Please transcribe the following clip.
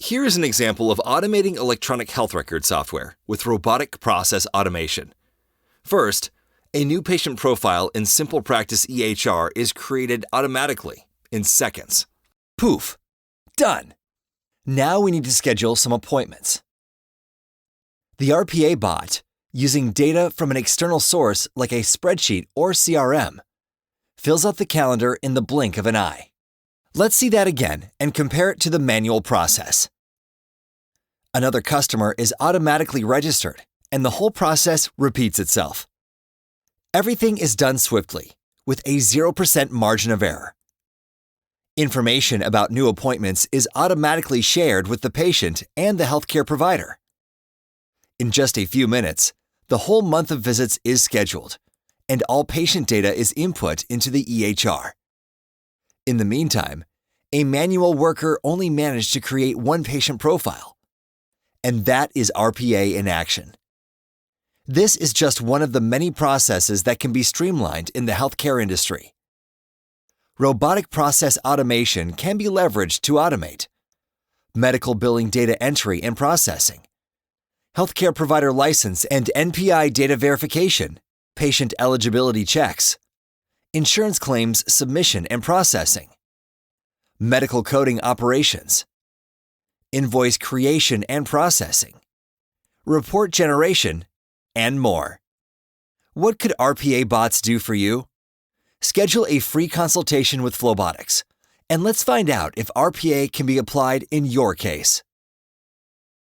Here is an example of automating electronic health record software with Robotic Process Automation. First, a new patient profile in SimplePractice EHR is created automatically in seconds. Poof! Done! Now we need to schedule some appointments. The RPA bot, using data from an external source like a spreadsheet or CRM, fills out the calendar in the blink of an eye. Let's see that again and compare it to the manual process. Another customer is automatically registered, and the whole process repeats itself. Everything is done swiftly, with a 0% margin of error. Information about new appointments is automatically shared with the patient and the healthcare provider. In just a few minutes, the whole month of visits is scheduled, and all patient data is input into the EHR. In the meantime, a manual worker only managed to create one patient profile. And that is RPA in action. This is just one of the many processes that can be streamlined in the healthcare industry. Robotic process automation can be leveraged to automate medical billing data entry and processing, healthcare provider license and NPI data verification, patient eligibility checks, insurance claims submission and processing, medical coding operations, invoice creation and processing, report generation, and more. What could RPA bots do for you? Schedule a free consultation with Flobotics, and let's find out if RPA can be applied in your case.